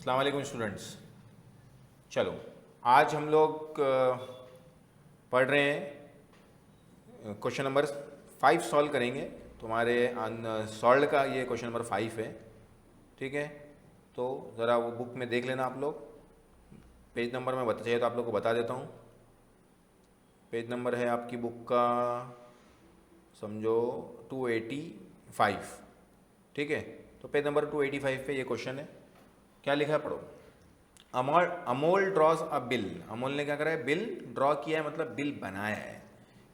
अस्सलाम वालेकुम स्टूडेंट्स। चलो, आज हम लोग पढ़ रहे हैं क्वेश्चन नंबर 5 सॉल्व करेंगे। तुम्हारे सॉल्व का ये क्वेश्चन नंबर 5 है, ठीक है। तो ज़रा वो बुक में देख लेना आप लोग। पेज नंबर मैं बता चाहिए तो आप लोग को बता देता हूँ। पेज नंबर है आपकी बुक का, समझो 285, ठीक है। तो पेज नंबर 285 पे ये क्वेश्चन है। क्या लिखा है पढ़ो। Amol draws a bill. Amol ने क्या करा है, बिल ड्रॉ किया है, मतलब बिल बनाया है।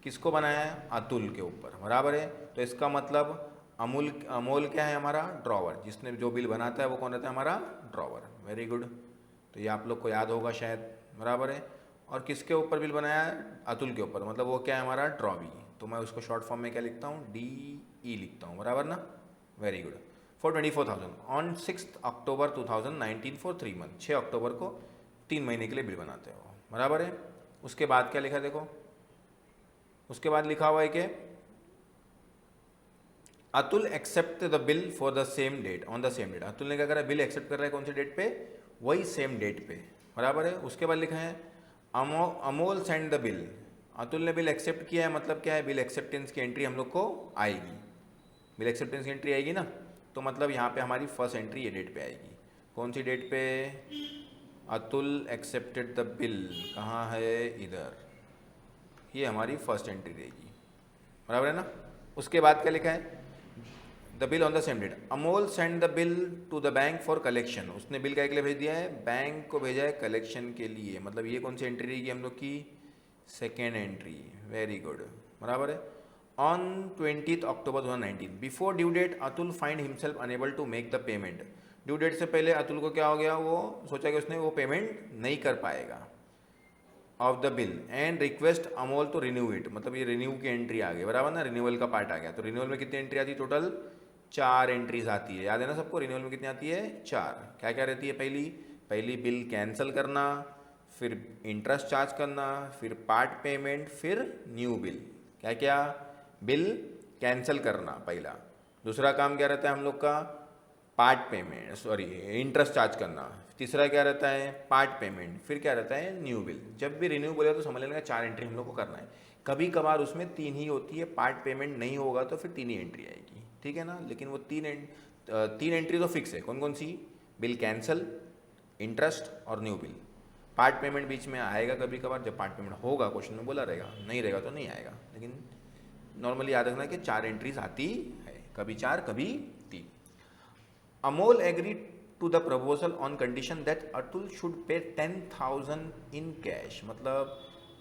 किसको बनाया है? अतुल के ऊपर, बराबर है। तो इसका मतलब अमोल क्या है? हमारा ड्रॉवर। जिसने जो बिल बनाता है वो कौन रहता है? हमारा ड्रॉवर। Very good. तो ये आप लोग को याद होगा शायद, बराबर है। और किसके ऊपर बिल बनाया है? अतुल के ऊपर, मतलब वो क्या है? हमारा ड्रॉवी। तो मैं उसको शॉर्ट फॉर्म में क्या लिखता हूँ? DE लिखता हूँ, बराबर ना। Very good. For 24,000 on 6 October 2019 for 3 month. 6 अक्टूबर को 3 महीने के लिए बिल बनाते हो, बराबर है। उसके बाद क्या लिखा है देखो, उसके बाद लिखा हुआ है कि Atul accept the bill for the same date on the same date. Atul ने क्या करा? बिल एक्सेप्ट कर रहा है कौन सी डेट पे? वही सेम डेट पे, बराबर है। उसके बाद लिखा है Amol send the bill. Atul ने बिल एक्सेप्ट किया है, मतलब क्या है? बिल एक्सेप्टेंस की एंट्री हम लोग को आएगी। बिल एक्सेप्टेंस की एंट्री आएगी ना, तो मतलब यहाँ पे हमारी फर्स्ट एंट्री ये डेट पे आएगी। कौन सी डेट पे? अतुल एक्सेप्टेड द बिल, कहाँ है? इधर। ये हमारी फर्स्ट एंट्री रहेगी, बराबर है ना। उसके बाद क्या लिखा है? The bill on the same date Amol send the bill to the bank for collection. उसने बिल क्या के लिए भेज दिया है? बैंक को भेजा है कलेक्शन के लिए। मतलब ये कौन सी एंट्री रहेगी हम लोग की? Second entry. वेरी गुड, बराबर है। On 20 October 2019 before due date Atul find himself unable to make the payment. Due date से पहले अतुल को क्या हो गया? वो सोचा कि उसने वो पेमेंट नहीं कर पाएगा of the bill and request Amol to renew it. मतलब ये रिन्यू की एंट्री आ गई, बराबर ना। रिन्यूअल का पार्ट आ गया। तो रिन्यूअल में कितनी एंट्री आती है? टोटल 4 एंट्रीज आती है, याद है ना सबको। रिन्यूअल में कितनी आती है? 4। क्या क्या रहती है? पहली बिल कैंसिल करना, फिर इंटरेस्ट चार्ज करना, फिर पार्ट पेमेंट, फिर न्यू बिल। क्या क्या? बिल कैंसिल करना पहला। दूसरा काम क्या रहता है हम लोग का? Part payment, sorry interest charge करना। तीसरा क्या रहता है? Part payment. फिर क्या रहता है? New bill. जब भी रिन्यू बोले तो समझ लेना 4 एंट्री हम लोग को करना है। कभी कभार उसमें 3 ही होती है, पार्ट पेमेंट नहीं होगा तो फिर 3 ही एंट्री आएगी, ठीक है ना। लेकिन वो 3 एंट्री तो फिक्स है। कौन कौन सी? बिल कैंसिल, इंटरेस्ट और न्यू बिल। पार्ट पेमेंट बीच में आएगा कभी कभार, जब पार्ट पेमेंट होगा क्वेश्चन में बोला रहेगा, नहीं रहेगा तो नहीं आएगा। लेकिन नॉर्मली याद रखना कि 4 एंट्रीज आती है, कभी 4 कभी 3। Amol agree to the proposal on condition that Atul should pay 10,000 in cash. मतलब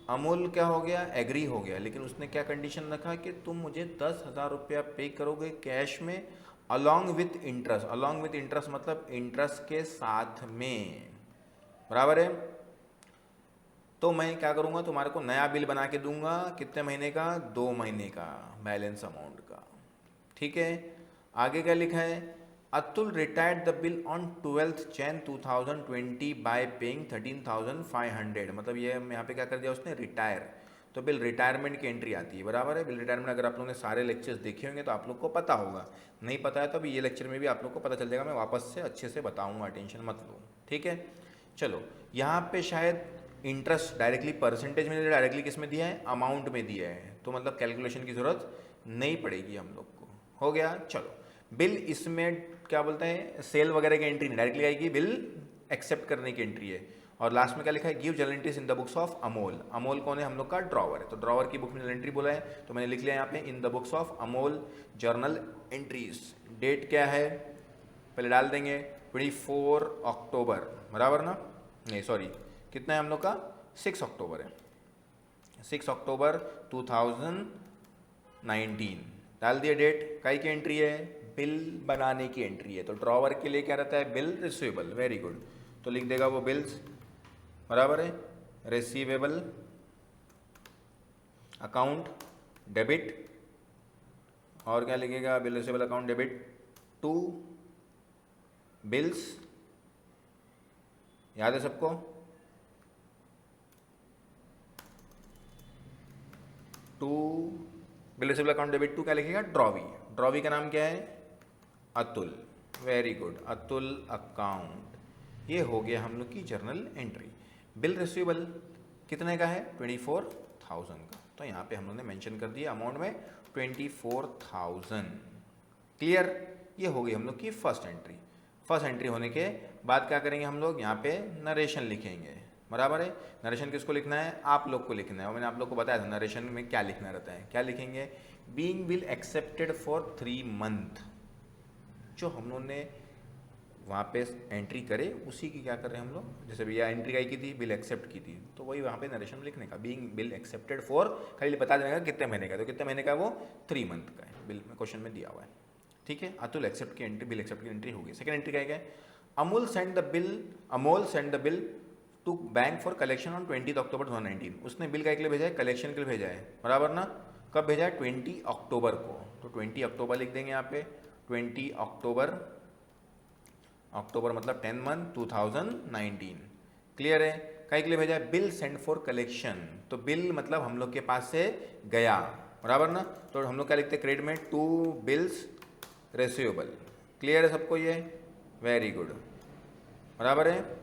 अमोल क्या हो गया? एग्री हो गया, लेकिन उसने क्या कंडीशन रखा कि तुम मुझे 10,000 रुपया पे करोगे कैश में, along with interest. Along with interest मतलब इंटरेस्ट के साथ में, बराबर है। तो मैं क्या करूँगा? तुम्हारे को नया बिल बना के दूंगा। कितने महीने का? 2 महीने का, बैलेंस अमाउंट का, ठीक है। आगे क्या लिखा है? Atul retired the bill on 12 Jain 2020 bye paying 13,500। मतलब ये यहाँ पे क्या कर दिया उसने? रिटायर। तो बिल रिटायरमेंट की एंट्री आती है, बराबर है। बिल रिटायरमेंट अगर आप लोगों ने सारे लेक्चर्स देखे होंगे तो आप लोग को पता होगा। नहीं पता है तो अभी ये लेक्चर में भी आप लोग को पता चल जाएगा। मैं वापस से अच्छे से बताऊंगा, टेंशन मत लो, ठीक है। चलो, यहाँ पे शायद इंटरेस्ट डायरेक्टली परसेंटेज में, डायरेक्टली किस में दिया है? अमाउंट में दिया है। तो मतलब कैलकुलेशन की ज़रूरत नहीं पड़ेगी हम लोग को। हो गया। चलो, बिल इसमें क्या बोलते हैं? सेल वगैरह की एंट्री नहीं डायरेक्टली आएगी, बिल एक्सेप्ट करने की एंट्री है। और लास्ट में क्या लिखा है? Give journal entries in the books of Amol. Amol कौन है? हम लोग का ड्रॉवर है। तो ड्रॉवर की बुक में जर्नल एंट्री बोला है, तो मैंने लिख लिया यहाँ पे in the books of Amol journal entries. Date क्या है? पहले डाल देंगे 24 अक्टूबर, बराबर ना। नहीं सॉरी, कितना है हम लोग का? 6 अक्टूबर है। 6 अक्टूबर 2019 डाल दिया। डेट काई की एंट्री है? बिल बनाने की एंट्री है। तो ड्रॉवर के लिए क्या रहता है? Bill receivable. Very good. तो लिख देगा वो बिल्स, बराबर है। रिसीवेबल अकाउंट डेबिट, और क्या लिखेगा? Bill receivable account debit to bills. याद है सबको? To bill receivable account debit to क्या लिखेगा? ड्रॉवी। ड्रॉवी का नाम क्या है? Atul. Very good, Atul account. ये हो गया हम लोग की जर्नल एंट्री। बिल रिसीवेबल कितने का है? 24,000 का। तो यहाँ पे हम लोग ने मेंशन कर दिया अमाउंट में 24,000। क्लियर? ये हो गई हम लोग की फर्स्ट एंट्री। फर्स्ट एंट्री होने के बाद क्या करेंगे हम लोग? यहाँ पे नरेशन लिखेंगे, बराबर है। नरेशन किसको लिखना है? आप लोग को लिखना है। और मैंने आप लोग को बताया था नरेशन में क्या लिखना रहता है। क्या लिखेंगे? Being bill accepted for 3 month. जो हम लोगों ने वहाँ पे एंट्री करे उसी की क्या कर रहे हैं हम लोग? जैसे भैया एंट्री आई की थी, बिल एक्सेप्ट की थी, तो वही वहाँ पे नरेशन में लिखने का, बीइंग बिल एक्सेप्टेड फॉर, खाली बता देने का कितने महीने का। तो कितने महीने का? वो 3 मंथ का है, बिल में क्वेश्चन में दिया हुआ है। ठीक है, अतुल एक्सेप्ट की एंट्री, बिल एक्सेप्ट की एंट्री होगी। सेकंड एंट्री क्या है? Amol send the bill to bank for collection on 20 October 2019। उसने बिल का के लिए भेजा है? कलेक्शन के लिए भेजा है, बराबर ना। कब भेजा है? 20 अक्टूबर को। तो 20 अक्टूबर लिख देंगे यहाँ पे। 20 अक्टूबर, अक्टूबर मतलब 10 मंथ 2019। क्लियर है? कई के लिए भेजा है? Bill send for collection. तो बिल मतलब हम लोग के पास से गया, बराबर ना। तो हम लोग क्या लिखते हैं क्रेडिट में? To bills receivable. क्लियर है सबको ये? वेरी गुड, बराबर है।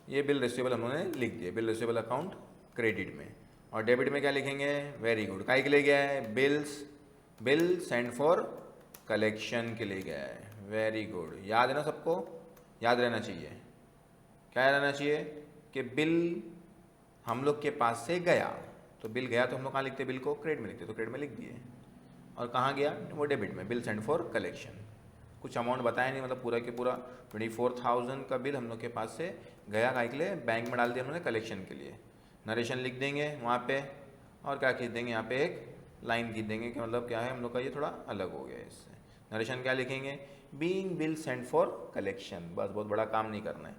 ये बिल रिसीवेबल हम लोगों ने लिख दिया, बिल रिसीवेबल अकाउंट क्रेडिट में। और डेबिट में क्या लिखेंगे? वेरी गुड, काई के लिए गया है? बिल सेंड फॉर कलेक्शन के लिए गया है। वेरी गुड, याद है ना सबको? याद रहना चाहिए। क्या याद रहना चाहिए? कि बिल हम लोग के पास से गया। तो बिल गया तो हम लोग कहाँ लिखते? बिल को क्रेडिट में लिखते, तो क्रेडिट में लिख दिए। और कहाँ गया? वो डेबिट में, बिल सेंड फॉर कलेक्शन। कुछ अमाउंट बताया नहीं, मतलब पूरा के पूरा 24,000 का बिल हम लोग के पास से गया, काहे के लिए? बैंक में डाल दिया हमने कलेक्शन के लिए। नरेशन लिख देंगे वहाँ पे, और क्या खींच देंगे यहाँ पे? एक लाइन खींच देंगे कि मतलब क्या है हम लोग का, ये थोड़ा अलग हो गया इससे। नरेशन क्या लिखेंगे? Being bill send for collection. बस, बहुत बड़ा काम नहीं करना है।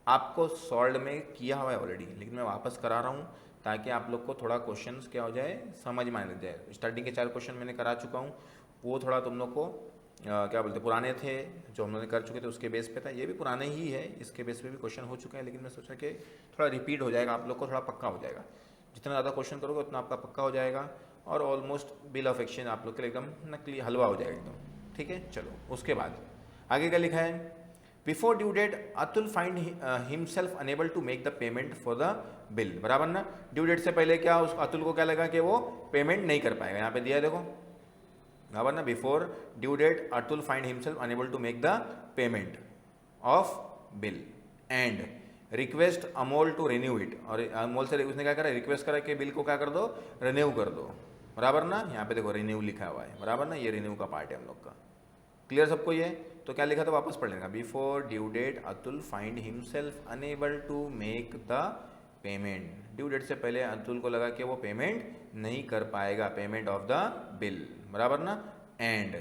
आपको सॉल्व में किया हुआ है ऑलरेडी, लेकिन मैं वापस करा रहा हूँ ताकि आप लोग को थोड़ा क्वेश्चंस क्या हो जाए, समझ में आने जाए। स्टार्टिंग के 4 क्वेश्चन मैंने करा चुका हूँ, वो थोड़ा तुम लोग को क्या बोलते, पुराने थे, जो हम लोग ने कर चुके थे उसके बेस पे था। ये भी पुराने ही है, इसके बेस पे भी क्वेश्चन हो चुके हैं, लेकिन मैं सोचा कि थोड़ा रिपीट हो जाएगा, आप लोग को थोड़ा पक्का हो जाएगा। जितना ज़्यादा क्वेश्चन करोगे उतना आपका पक्का हो जाएगा, और ऑलमोस्ट बिल ऑफ एक्सचेंज आप लोग के लिए एकदम नकली हलवा हो जाएगा एकदम। ठीक है, चलो उसके बाद आगे क्या लिखा है? Before due date Atul find himself unable to make the payment for the bill, बराबर ना। ड्यू डेट से पहले क्या उस अतुल को क्या लगा कि वो पेमेंट नहीं कर पाएगा। यहाँ पे दिया है देखो, बराबर ना। Before due date Atul find himself unable to make the payment of bill and request Amol to renew it. और अमोल से उसने क्या करा? रिक्वेस्ट करा कि बिल को क्या कर दो? रिन्यू कर दो, बराबर ना। यहाँ पे देखो रिन्यू लिखा हुआ है, बराबर ना। ये रिन्यू का पार्ट है हम लोग का। क्लियर सबको ये? तो क्या लिखा था वापस पढ़ लेगा। Before due date Atul find himself unable to make the payment. Due date से पहले अतुल को लगा कि वो पेमेंट नहीं कर पाएगा, पेमेंट ऑफ द बिल, बराबर ना। And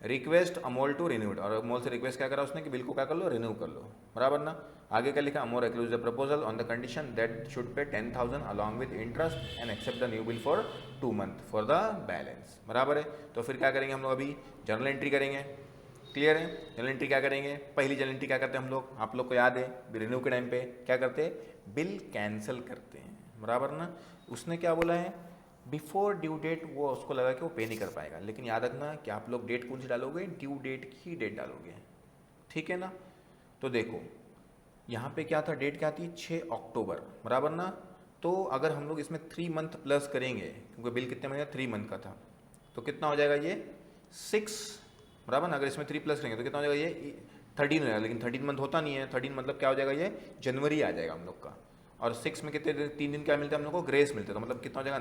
request Amol to renew it. और अमोल से रिक्वेस्ट क्या करा उसने कि बिल को क्या कर लो? रिन्यू कर लो, बराबर ना। आगे क्या लिखा? Amol excludes the proposal on the condition that should pay 10,000 along with interest and accept the new bill for 2 month for the balance, बराबर है। तो फिर क्या करेंगे हम लोग? अभी जर्नल एंट्री करेंगे। क्लियर है? जर्नल एंट्री क्या करेंगे? पहली जर्नल एंट्री क्या करते हैं हम लोग? आप लोग को याद है, रिन्यू के टाइम पे क्या करते हैं? बिल कैंसिल करते हैं, बराबर ना। उसने क्या बोला है? बिफोर ड्यू डेट वो उसको लगा कि वो पे नहीं कर पाएगा, लेकिन याद रखना कि आप लोग डेट कौन सी डालोगे? ड्यू डेट की डेट डालोगे, ठीक है ना। तो देखो यहाँ पे क्या था, डेट क्या थी? 6 अक्टूबर, बराबर ना। तो अगर हम लोग इसमें 3 मंथ प्लस करेंगे, क्योंकि बिल कितने महीने का? 3 मंथ का था, तो कितना हो जाएगा ये? 6, बराबर ना। अगर इसमें 3 प्लस करेंगे तो कितना हो जाएगा? ये 13 हो जाएगा, लेकिन 13 मंथ होता नहीं है। 13 मतलब क्या हो जाएगा? ये जनवरी आ जाएगा हम लोग का। और 6 में कितने दिन? 3 दिन क्या मिलता है हम लोग को? ग्रेस मिलता है। तो मतलब कितना हो जाएगा?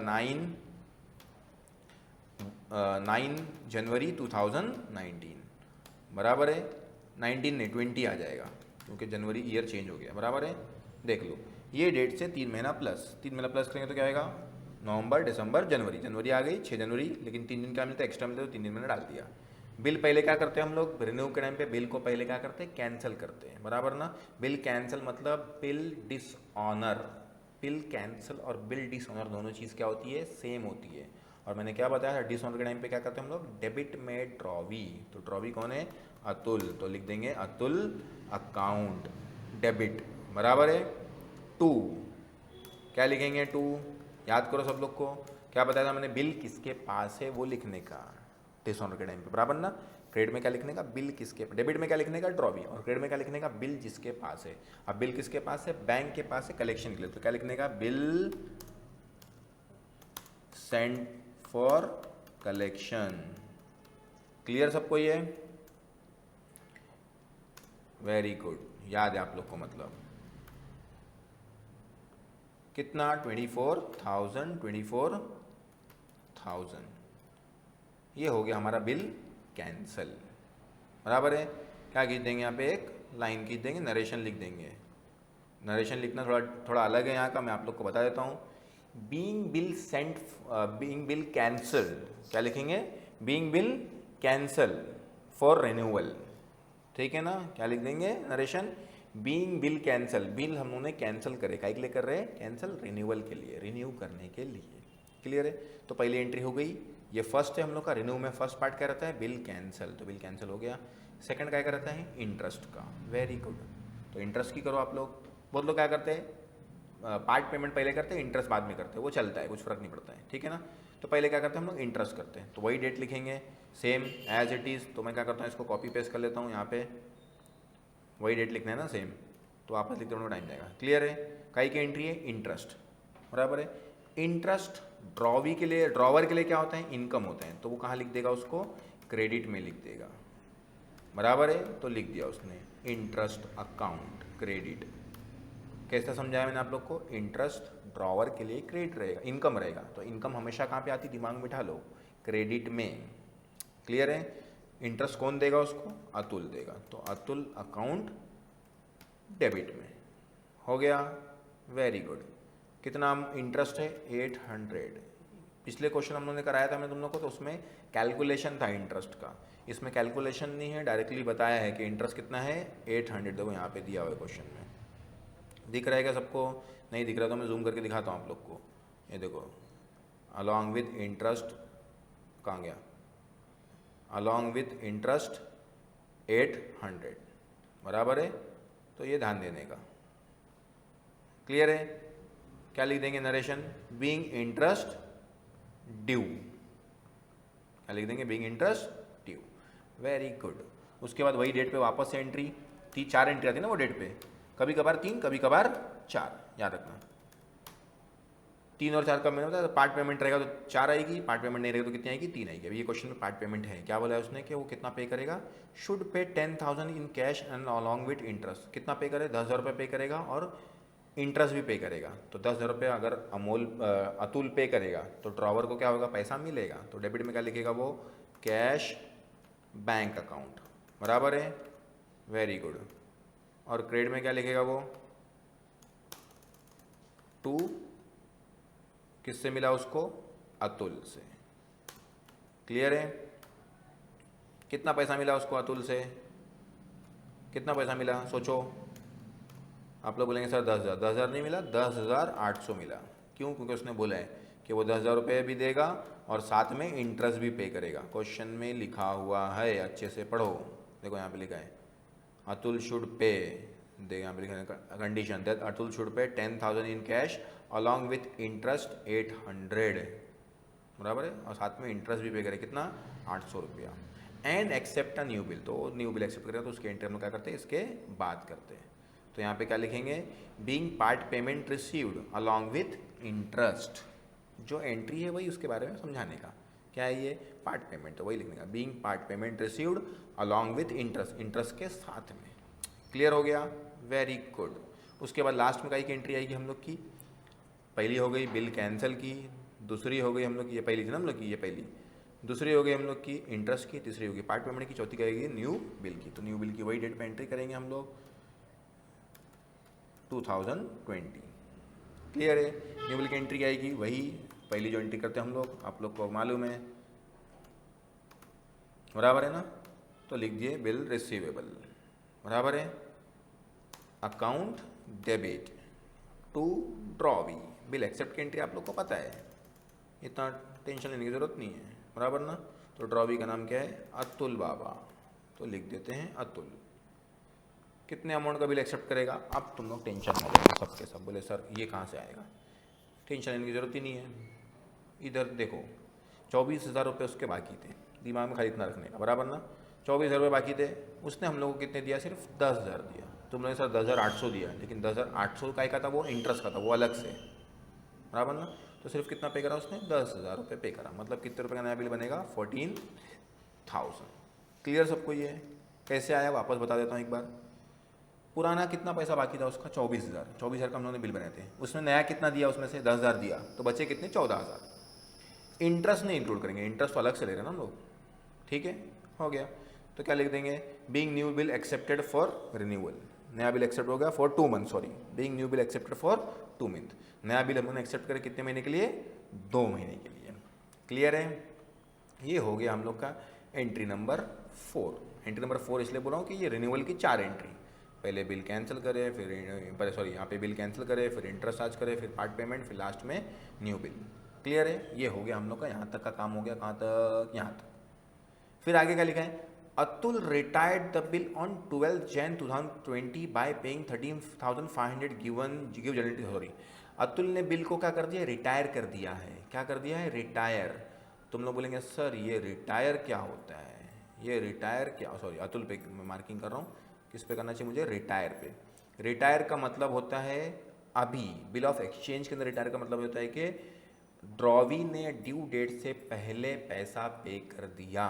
9 जनवरी 2019, बराबर है। 19 नहीं 20 आ जाएगा, क्योंकि जनवरी ईयर चेंज हो गया, बराबर है। देख लो, ये डेट से 3 महीना प्लस, 3 महीना प्लस करेंगे तो क्या आएगा? नवंबर, दिसंबर, जनवरी। जनवरी आ गई 6 जनवरी, लेकिन 3 दिन क्या मिलता है? एक्स्ट्रा मिलता है, तो 3 दिन मैंने डाल दिया। बिल पहले क्या करते हैं हम लोग? रिन्यू के टाइम पे बिल को पहले क्या करते हैं? कैंसिल करते हैं, बराबर ना। बिल कैंसिल मतलब बिल डिसऑनर। बिल कैंसिल और बिल डिसऑनर दोनों चीज़ क्या होती है? सेम होती है। और मैंने क्या बताया? डिसऑनर के टाइम पे क्या करते हैं हम लोग? डेबिट में ड्रॉवी। तो ड्रॉवी कौन है? अतुल। तो लिख देंगे अतुल अकाउंट डेबिट, बराबर है। 2 क्या लिखेंगे? 2 याद करो सब लोग को, क्या बताया था मैंने? बिल किसके पास है वो लिखने का, डिसऑनर के टाइम पे, बराबर ना। क्रेडिट में क्या लिखने का, बिल किसके, डेबिट में क्या लिखने का, ड्रॉवी, और क्रेडिट में क्या लिखने का, बिल जिसके पास है। अब बिल किसके पास है, बैंक के पास है कलेक्शन के लिए, तो क्या लिखने का, bill send for collection. Clear सबको ये, वेरी गुड, याद है आप लोग को, मतलब कितना, 24,000 ये हो गया हमारा बिल कैंसल। बराबर है, क्या खींच देंगे यहाँ पे, एक लाइन खींच देंगे, नरेशन लिख देंगे। नरेशन लिखना थोड़ा अलग है यहाँ का, मैं आप लोग को बता देता हूँ। Being bill Saint, being bill cancel, क्या लिखेंगे, being bill cancel for renewal, ठीक है ना। क्या लिख देंगे narration, being bill cancel, bill हम लोगों ने कैंसिल करे, काय के लिए कर रहे हैं, कैंसिल, रिन्यूअल के लिए, रिन्यू करने के लिए। क्लियर है, तो पहली एंट्री हो गई, ये फर्स्ट है हम लोग का, रिन्यू में फर्स्ट पार्ट क्या रहता है, बिल कैंसिल, तो बिल कैंसिल हो गया। सेकंड क्या रहता है, इंटरेस्ट का, वेरी गुड, तो इंटरेस्ट की करो आप लोग। बहुत लोग क्या करते हैं, पार्ट पेमेंट पहले करते हैं, इंटरेस्ट बाद में करते हैं, वो चलता है, कुछ फर्क नहीं पड़ता है, ठीक है ना। तो पहले क्या करते हैं हम लोग, इंटरेस्ट करते हैं, तो वही डेट लिखेंगे सेम एज इट इज़। तो मैं क्या करता हूँ, इसको कॉपी पेस्ट कर लेता हूँ, यहाँ पे वही डेट लिखना है ना सेम, तो वापस लिखते होने टाइम जाएगा। क्लियर है, कई की एंट्री है, इंटरेस्ट, बराबर है। इंटरेस्ट ड्रॉवी के लिए, ड्रॉवर के लिए क्या होता है, इनकम होता है, तो वो कहाँ लिख देगा, उसको क्रेडिट में लिख देगा, बराबर है। तो लिख दिया उसने, इंटरेस्ट अकाउंट क्रेडिट। कैसा समझाया मैंने आप लोग को, इंटरेस्ट ड्रॉवर के लिए क्रेडिट रहेगा, इनकम रहेगा, तो इनकम हमेशा कहाँ पे आती, दिमाग में बिठा लो, क्रेडिट में। क्लियर है, इंटरेस्ट कौन देगा उसको, अतुल देगा, तो अतुल अकाउंट डेबिट में हो गया, वेरी गुड। कितना इंटरेस्ट है, 800। पिछले क्वेश्चन हम लोगों ने कराया था मैं तुम लोग को, तो उसमें कैलकुलेशन था इंटरेस्ट का, इसमें कैलकुलेशन नहीं है, डायरेक्टली बताया है कि इंटरेस्ट कितना है, 800। देखो यहाँ पे दिया हुआ है क्वेश्चन में, दिख रहा है क्या सबको, नहीं दिख रहा तो मैं जूम करके दिखाता हूँ आप लोग को। ये देखो, अलॉन्ग विथ इंटरेस्ट, कहाँ गया, अलॉन्ग विथ इंटरेस्ट 800, बराबर है। तो ये ध्यान देने का, क्लियर है। क्या लिख देंगे नरेशन, बीइंग इंटरेस्ट ड्यू, क्या लिख देंगे, being interest due, very good. उसके बाद वही डेट पे वापस से एंट्री, 4 एंट्री आती है ना वो डेट पे, कभी कभार 3, कभी कभार 4, याद रखना। 3 और 4 कब में होता है, पार्ट पेमेंट रहेगा तो 4 आएगी, पार्ट पेमेंट नहीं रहेगा तो कितनी आएगी, 3 आएगी। अभी ये क्वेश्चन में पार्ट पेमेंट है, क्या बोला है उसने कि वो कितना पे करेगा, should pay 10,000 in cash and along with interest. कितना पे करे, 10,000 रुपये पे करेगा और इंटरेस्ट भी पे करेगा। तो 10,000 रुपये अगर अतुल पे करेगा तो ड्रॉवर को क्या होगा, पैसा मिलेगा। तो डेबिट में क्या लिखेगा वो, कैश बैंक अकाउंट, बराबर है, वेरी गुड। और क्रेडिट में क्या लिखेगा वो, टू, किससे मिला उसको, अतुल से। क्लियर है, कितना पैसा मिला उसको अतुल से, कितना पैसा मिला सोचो। आप लोग बोलेंगे सर 10,000, 10,000 नहीं मिला, 10,800 मिला। क्यों, क्योंकि उसने बोला है कि वो 10,000 रुपये भी देगा और साथ में इंटरेस्ट भी पे करेगा। क्वेश्चन में लिखा हुआ है, अच्छे से पढ़ो, देखो यहाँ पे लिखा है, अतुल शुड पे, देखो यहाँ पे लिखा है condition that Atul should pay 10,000 in cash along with interest 800, बराबर है, और साथ में इंटरेस्ट भी पे करे, कितना, 800 रुपया। And accept a new bill, तो न्यू बिल एक्सेप्ट करेगा तो उसके एंट्री हम लोग क्या करते हैं, इसके बाद करते हैं। तो यहाँ पे क्या लिखेंगे, being part payment received along with interest, जो एंट्री है वही उसके बारे में समझाने का, क्या है ये, पार्ट पेमेंट, तो वही लिखने का, being part payment received along with interest, interest के साथ में। क्लियर हो गया, वेरी गुड। उसके बाद लास्ट में की एंट्री आएगी हम लोग की, पहली हो गई बिल कैंसिल की, दूसरी हो गई हम लोग की, ये पहली थी ना हम लोग की, ये पहली, दूसरी हो गई हम लोग की इंटरेस्ट की, तीसरी होगी पार्ट पेमेंट की, चौथी कहेगी न्यू बिल की। तो न्यू बिल की वही डेट पे एंट्री करेंगे हम लोग, 2020। क्लियर है, न्यू बिल की एंट्री आएगी वही पहली जो एंट्री करते हैं हम लोग, आप लोग को मालूम है, बराबर है ना। तो लिख दिए बिल रिसीवेबल, बराबर है, account debit to drawee, bill accept की एंट्री आप लोग को पता है, इतना टेंशन लेने की ज़रूरत नहीं है, बराबर ना। तो ड्रॉवी का नाम क्या है, अतुल बाबा, तो लिख देते हैं अतुल। कितने अमाउंट का बिल एक्सेप्ट करेगा, अब तुम लोग टेंशन ना लेंगे, सब के सब बोले सर ये कहाँ से आएगा, टेंशन लेने की ज़रूरत ही नहीं है। इधर देखो 24,000 रुपये उसके बाकी थे, दिमाग में खाली इतना रखने का, बराबर ना। 24,000 रुपये बाकी थे, उसने हम लोग को कितने दिया, सिर्फ 10,000 दिया। तुम लोगों ने सर 10,800 दिया, लेकिन 10,800 का था, वो इंटरेस्ट का था, वो अलग से, बराबर ना। तो सिर्फ कितना पे करा उसने, 10,000 रुपये पे करा, मतलब कितने रुपये का नया बिल बनेगा, 14,000। क्लियर सबको ये कैसे आया, वापस बता देता हूँ एक बार। पुराना कितना पैसा बाकी था उसका, 24,000। 24,000 का हम लोगों ने बिल बनाए थे, उसने नया कितना दिया, उसमें से 10,000 दिया, तो बचे कितने, 14,000। इंटरेस्ट नहीं इंक्लूड करेंगे, इंटरेस्ट तो अलग से ले रहे हैं ना हम लोग, ठीक है, हो गया। तो क्या लिख देंगे, being new bill accepted for renewal, नया बिल एक्सेप्ट हो गया for 2 month, sorry, being new bill accepted for 2 month, नया बिल हम लोगों ने एक्सेप्ट करे कितने महीने के लिए, 2 महीने के लिए। क्लियर है, ये हो गया हम लोग का एंट्री नंबर 4। एंट्री नंबर 4 इसलिए बोल रहा हूँ कि ये रिन्यूअल की 4 एंट्री, पहले बिल कैंसिल करे, फिर सॉरी यहाँ पे बिल कैंसिल करे, फिर इंटरेस्ट चार्ज करे, फिर पार्ट पेमेंट, फिर लास्ट में न्यू बिल। क्लियर है, ये हो गया हम लोग का, यहाँ तक का काम हो गया, कहाँ तक, यहाँ तक। फिर आगे क्या लिखा है, Atul retired the bill on 12 Jan 2020 bye paying 13,500 give generative, sorry, Atul ने बिल को क्या कर दिया, रिटायर कर दिया है। क्या कर दिया है, रिटायर। तुम लोग बोलेंगे सर ये रिटायर क्या होता है, ये रिटायर क्या, सॉरी अतुल पे मैं मार्किंग कर रहा हूँ, किस पे करना चाहिए मुझे, रिटायर पे। रिटायर का मतलब होता है अभी, बिल ऑफ एक्सचेंज के अंदर रिटायर का मतलब होता है कि ड्रॉवी ने ड्यू डेट से पहले पैसा पे कर दिया।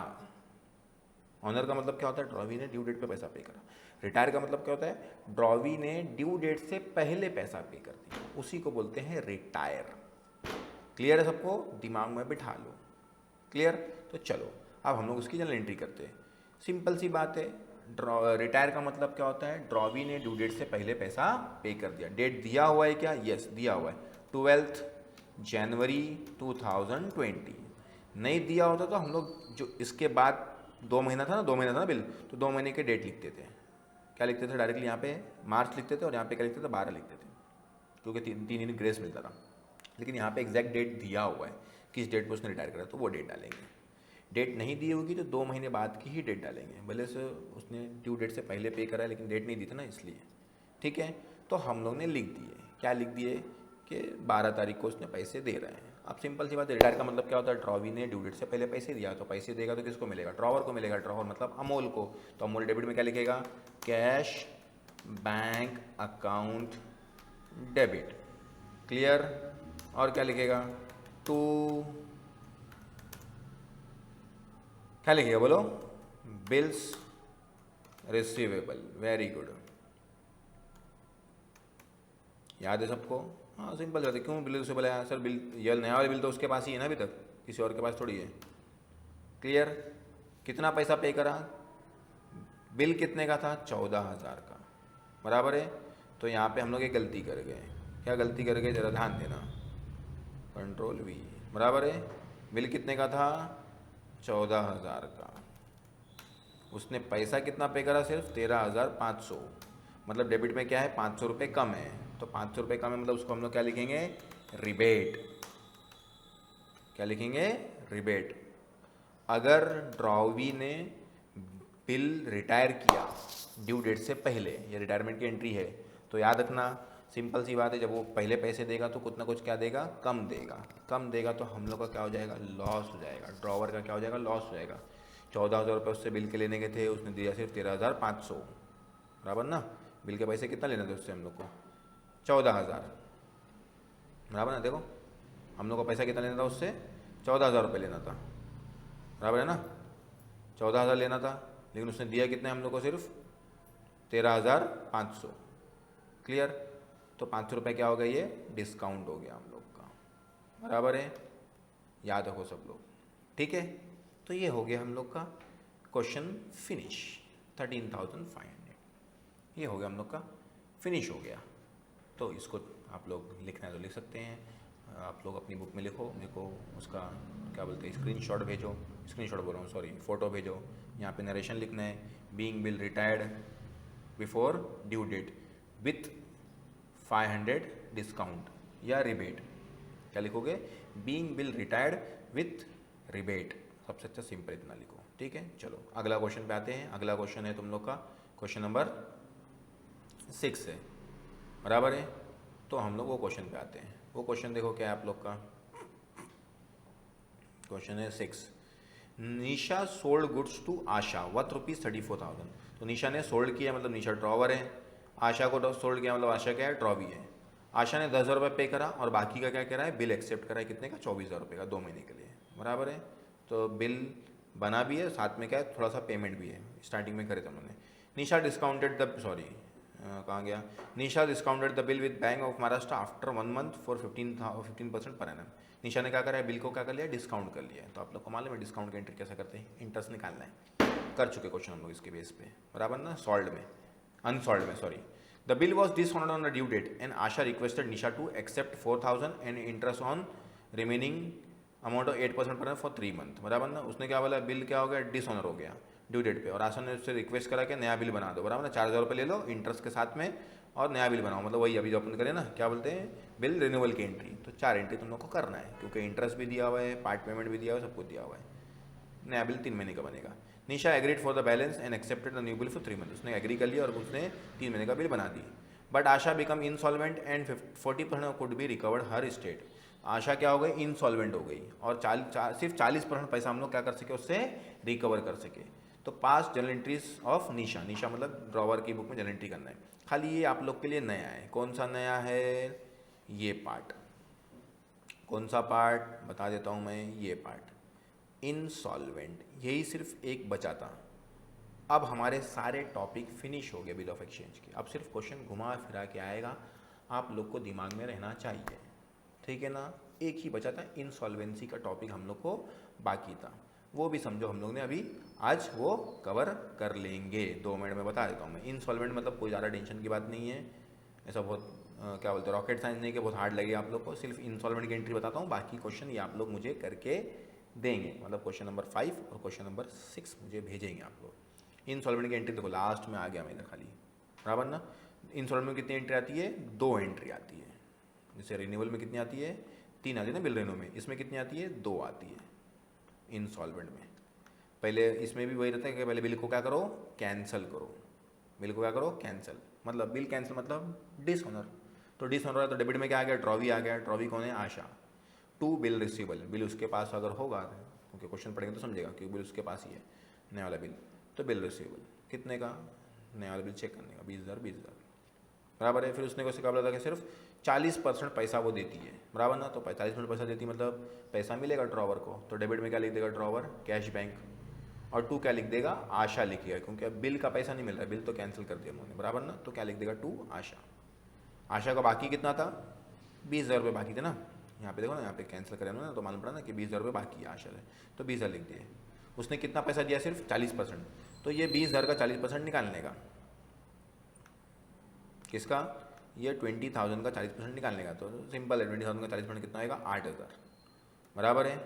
ऑनर का मतलब क्या होता है, ड्रॉवी ने ड्यू डेट पे पैसा पे करा। रिटायर का मतलब क्या होता है, ड्रॉवी ने ड्यू डेट से पहले पैसा पे कर दिया, उसी को बोलते हैं रिटायर। क्लियर है सबको, दिमाग में बिठा लो। क्लियर, तो चलो अब हम लोग उसकी जनरल एंट्री करते हैं। सिंपल सी बात है, रिटायर का मतलब क्या होता है, ड्रॉवी ने ड्यू डेट से पहले पैसा पे कर दिया। डेट दिया हुआ है क्या, यस दिया हुआ है, 12 जनवरी 2020। नहीं दिया होता तो हम लोग जो इसके बाद 2 महीना था ना, 2 महीना था ना बिल, तो 2 महीने के डेट लिखते थे। क्या लिखते थे, डायरेक्टली यहाँ पे मार्च लिखते थे, और यहाँ पे क्या लिखते थे, 12 लिखते थे, क्योंकि 3 दिन ग्रेस मिलता था। लेकिन यहाँ पे एग्जैक्ट डेट दिया हुआ है, किस डेट पर उसने रिटायर करा, तो वो डेट डालेंगे। डेट नहीं दी होगी तो 2 महीने बाद की ही डेट डालेंगे, भले से उसने ड्यू डेट से पहले पे करा है, लेकिन डेट नहीं दी थी ना, इसलिए। ठीक है, तो हम लोग ने लिख दिए, क्या लिख दिए कि 12 तारीख को उसने पैसे दे रहे हैं। अब सिंपल सी बात है, रिटायर का मतलब क्या होता है, ड्रॉवी ने ड्यू डेट से पहले पैसे दिया, तो पैसे देगा तो किसको मिलेगा, ड्रॉवर को मिलेगा। ड्रॉवर मतलब अमोल को, तो अमोल डेबिट में क्या लिखेगा, cash bank account debit. Clear, और क्या लिखेगा, टू, क्या लिखेगा बोलो, बिल्स रिसीवेबल। वेरी गुड, याद है सबको, हाँ सिंपल बात है। क्यों बिल रिसीवेबल है सर, बिल ये नया वाला बिल तो उसके पास ही है ना अभी तक, किसी और के पास थोड़ी है। क्लियर, कितना पैसा पे करा, बिल कितने का था, 14,000 का, बराबर है। तो यहाँ पे हम लोग एक गलती कर गए, क्या गलती कर गए, ज़रा ध्यान देना, कंट्रोल वी, बराबर है। बिल कितने का था, 14,000 का, उसने पैसा कितना पे करा, सिर्फ 13,500। मतलब डेबिट में क्या है, 500 रुपये कम है, तो 500 रुपये कम है, मतलब उसको हम लोग क्या लिखेंगे, रिबेट। क्या लिखेंगे, रिबेट। अगर ड्रॉवी ने बिल रिटायर किया ड्यू डेट से पहले, ये रिटायरमेंट की एंट्री है, तो याद रखना सिंपल सी बात है, जब वो पहले पैसे देगा तो कुछ ना कुछ क्या देगा, कम देगा। कम देगा तो हम लोग का क्या हो जाएगा, लॉस हो जाएगा। ड्रॉवर का क्या हो जाएगा, लॉस हो जाएगा। 14,000 रुपये उससे बिल के लेने के थे, उसने दिया सिर्फ 13,500, बराबर ना। बिल के पैसे कितना लेना थे उससे हम लोग को, 14,000, बराबर ना। देखो हम लोग को पैसा कितना लेना था उससे, 14,000 रुपये लेना था, बराबर है ना। 14,000 लेना था, लेकिन उसने दिया कितने हम लोग को, सिर्फ 13,500। क्लियर, तो 500 रुपये क्या हो गया, ये डिस्काउंट हो गया हम लोग का, बराबर है। याद रखो सब लोग, ठीक है। तो ये हो गया हम लोग का क्वेश्चन फिनिश, 13,500, ये हो गया हम लोग का फिनिश हो गया। तो इसको आप लोग लिखना है तो लिख सकते हैं, आप लोग अपनी बुक में लिखो, मेरे को उसका क्या बोलते हैं, स्क्रीनशॉट भेजो, स्क्रीनशॉट बोल रहा हूँ सॉरी, फ़ोटो भेजो। यहाँ पे नरेशन लिखना है, being bill retired before due date with 500 discount या रिबेट। क्या लिखोगे, being bill retired with rebate. सबसे अच्छा सिंपल इतना लिखो, ठीक है। चलो अगला क्वेश्चन पे आते हैं। अगला क्वेश्चन है तुम लोग का क्वेश्चन नंबर 6 है, बराबर है। तो हम लोग वो क्वेश्चन पे आते हैं। वो क्वेश्चन देखो क्या है आप लोग का, क्वेश्चन है 6। Nisha sold goods to Asha worth ₹34,000। तो निशा ने सोल्ड किया मतलब निशा ड्रॉवर है, आशा को सोल्ड किया मतलब आशा क्या है, ट्रॉवी है। आशा ने 10,000 रुपये पे करा और बाकी का क्या कह रहा है, बिल एक्सेप्ट करा है कितने का, 24,000 रुपये का 2 महीने के लिए, बराबर है। तो बिल बना भी है, साथ में क्या है, थोड़ा सा पेमेंट भी है, स्टार्टिंग में करे थे उन्होंने। निशा डिस्काउंटेड द कहाँ गया, Nisha discounted the bill with Bank of Maharashtra after 1 month for 15% per annum. निशा ने क्या करा है, बिल को क्या कर लिया, डिस्काउंट कर लिया है। तो आप लोग को मालूम है डिस्काउंट का एंट्री कैसे करते हैं, इंटरेस्ट निकालना है, कर चुके क्वेश्चन हम लोग इसके बेस पे, बराबर ना, सॉल्व में, अनसॉल्व में sorry. The bill was dishonoured on the due date and Asha requested Nisha to accept 4,000 and interest on remaining amount of 8% पर फॉर 3 मंथ, बराबर ना। उसने क्या बोला, बिल क्या हो गया, डिसऑनर हो गया ड्यू डेट पे, और आशा ने उससे रिक्वेस्ट करा कि नया बिल बना दो, बराबर ना, 4,000 रुपये ले लो इंटरेस्ट के साथ में और नया बिल बनाओ, मतलब वही अभी जो अपन करें ना, क्या बोलते हैं, बिल रिन्यूअल की एंट्री। तो 4 एंट्री तुम लोग को करना है क्योंकि इंटरेस्ट भी दिया हुआ है, पार्ट पेमेंट भी दिया हुआ है, सब कुछ दिया हुआ है। नया बिल 3 महीने का बनेगा। Nisha agreed for the balance and accepted the new bill for 3 month. उसने एग्री कर लिया और उसने 3 महीने का बिल बना दी। But Asha become insolvent and 40% could be recovered her state. Asha क्या हो गई, इनसॉल्वेंट हो गई और सिर्फ 40% पैसा हम लोग क्या कर सके, उससे रिकवर कर सके। तो पास जर्नल एंट्रीज ऑफ निशा, निशा मतलब ड्रॉवर की बुक में जर्नल एंट्री करना है। खाली ये आप लोग के लिए नया है, कौन सा नया है, ये पार्ट, कौन सा पार्ट बता देता हूँ मैं, ये पार्ट इनसॉल्वेंट, यही सिर्फ एक बचा था। अब हमारे सारे टॉपिक फिनिश हो गए बिल ऑफ एक्सचेंज के। अब सिर्फ क्वेश्चन घुमा फिरा के आएगा, आप लोग को दिमाग में रहना चाहिए, ठीक है ना। एक ही बचा था, इनसॉल्वेंसी का टॉपिक हम लोग को बाकी था, वो भी समझो हम लोग ने अभी आज वो कवर कर लेंगे। 2 मिनट में बता देता हूँ मैं। इनसॉल्वेंट मतलब कोई ज़्यादा टेंशन की बात नहीं है, ऐसा बहुत क्या बोलते हैं, रॉकेट साइंस नहीं कि बहुत हार्ड लगे आप लोग को। सिर्फ इनसॉल्वेंट की एंट्री बताता हूँ, बाकी क्वेश्चन ये आप लोग मुझे करके देंगे, मतलब क्वेश्चन नंबर 5 और क्वेश्चन नंबर 6 मुझे भेजेंगे आप लोग। इनसॉल्वेंट की एंट्री देखो लास्ट में आ गया मेरा खाली, बराबर ना। इनसॉल्वेंट में कितनी एंट्री आती है, 2 एंट्री आती है। जैसे रिन्यूअल में कितनी आती है, 3 आती है ना बिल रिन्यू में, इसमें कितनी आती है, 2 आती है इनसॉल्वेंट में। पहले इसमें भी वही रहता है कि पहले बिल को क्या करो, कैंसिल करो, बिल को क्या करो, कैंसिल, मतलब बिल कैंसिल मतलब डिसऑनर। तो डिसऑनर है तो डेबिट में क्या आ गया, ट्रॉवी आ गया। ट्रॉवी कौन है, आशा। टू बिल रिसीवेबल, बिल उसके पास अगर होगा, क्योंकि क्वेश्चन पढ़ेंगे तो समझेगा क्योंकि बिल उसके पास ही है, नया वाला बिल। तो बिल रिसीवेबल कितने का, नया वाला बिल चेक करने का 20,000 बराबर है। फिर उसने कैसे क्या बोला था कि सिर्फ 40% पैसा वो देती है, बराबर ना। तो 45% पैसा देती मतलब पैसा मिलेगा ड्रॉवर को, तो डेबिट में क्या लिख देगा ड्रॉवर, कैश बैंक, और 2 क्या लिख देगा, आशा लिखिएगा, क्योंकि अब बिल का पैसा नहीं मिल रहा है, बिल तो कैंसिल कर दिया उन्होंने, बराबर ना। तो क्या लिख देगा, 2 आशा। आशा का बाकी कितना था, 20,000 रुपये बाकी थे ना, यहाँ पे देखो ना, यहाँ पे कैंसिल करें ना तो मालूम पड़ा ना कि 20,000 रुपये बाकी है आशा से, तो 20,000 लिख दिए। उसने कितना पैसा दिया, सिर्फ 40%, तो ये 20,000 का 40% निकालने का, किसका, ये 20,000 का 40% निकालने का। तो सिंपल है, 20,000 का 40% कितना आएगा, 8,000, बराबर है।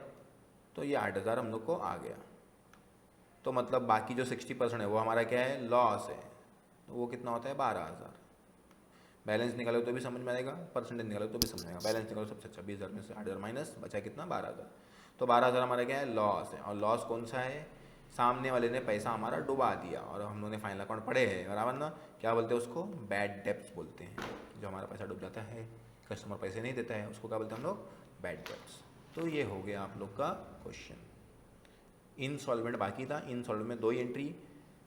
तो ये 8,000 हम लोग को आ गया। तो मतलब बाकी जो 60% है वो हमारा क्या है, लॉस है, तो वो कितना होता है, 12,000। बैलेंस निकालो तो भी समझ में आएगा, परसेंटेज निकालो तो भी समझ में आएगा। बैलेंस निकालो सबसे अच्छा, 20,000 में से 8,000 माइनस बचा कितना, 12,000। तो 12,000 हमारा क्या है, लॉस है। और लॉस कौन सा है, सामने वाले ने पैसा हमारा डुबा दिया और हम लोगों ने फाइनल अकाउंट पढ़े हैं, बराबर ना। क्या बोलते हैं उसको, बैड डेब्ट्स बोलते हैं। जो हमारा पैसा डूब जाता है, कस्टमर पैसे नहीं देता है, उसको क्या बोलते हैं हम लोग, बैड डेब्ट्स। तो ये हो गया आप लोग का क्वेश्चन। इनसॉल्वेंट बाकी था, इनसॉल्वेंट में 2 ही एंट्री,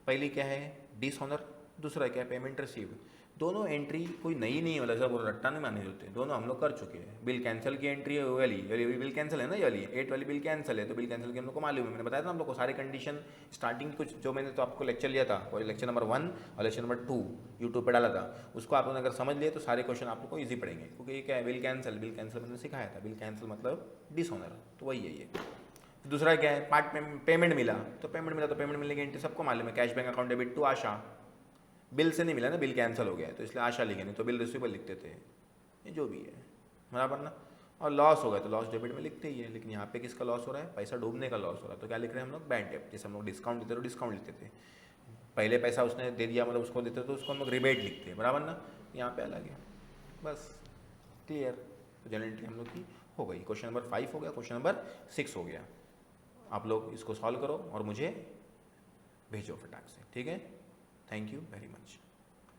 पहली क्या है, डिसऑनर, दूसरा क्या है, पेमेंट रिसीव्ड। दोनों एंट्री कोई नई नहीं, मतलब सब रट्टा नहीं माने होते, दोनों हम लोग कर चुके हैं। बिल कैंसिल की एंट्री है वाली बिल कैंसिल है ना, ये वाली 8 वाली बिल कैंसिल है, तो बिल कैंसिल की हम लोग को मालूम है, मैंने बताया था हम लोग को सारे कंडीशन स्टार्टिंग कुछ जो मैंने तो आपको लेक्चर लिया था, और लेक्चर नंबर 1 और लेक्चर नंबर 2 यूट्यूब पर डाला था, उसको आप लोगों ने अगर समझ लिए तो सारे क्वेश्चन आप लोग को ईजी पड़ेंगे। क्योंकि ये क्या है, बिल कैंसिल मैंने सिखाया था, बिल कैंसिल मतलब डिसऑनर, तो वही है ये। दूसरा क्या है, पार्ट पेमेंट मिला, तो पेमेंट मिलने की एंट्री सबको मालूम है, cash bank account debit to Asha. Bill से नहीं मिला ना, बिल कैंसिल हो गया है, तो इसलिए आशा लिखे, नहीं तो बिल रिसीवेबल लिखते थे, ये जो भी है, बराबर ना। और लॉस हो गया तो लॉस डेबिट में लिखते ही है, लेकिन यहाँ पे किसका लॉस हो रहा है, पैसा डूबने का लॉस हो रहा है, तो क्या लिख रहे हैं हम लोग, बैड डेब्ट। जैसे हम लोग डिस्काउंट देते तो डिस्काउंट लिखते थे, पहले पैसा उसने दे दिया मतलब उसको देते तो उसको हम लोग रिबेट लिखते हैं, बराबर ना। यहाँ पे अलग है, बस क्लियर। तो जनरल एंट्री हम लोग की हो गई। क्वेश्चन नंबर 5 हो गया, क्वेश्चन नंबर 6 हो गया। आप लोग इसको सॉल्व करो और मुझे भेजो फटाक से, ठीक है। Thank you very much.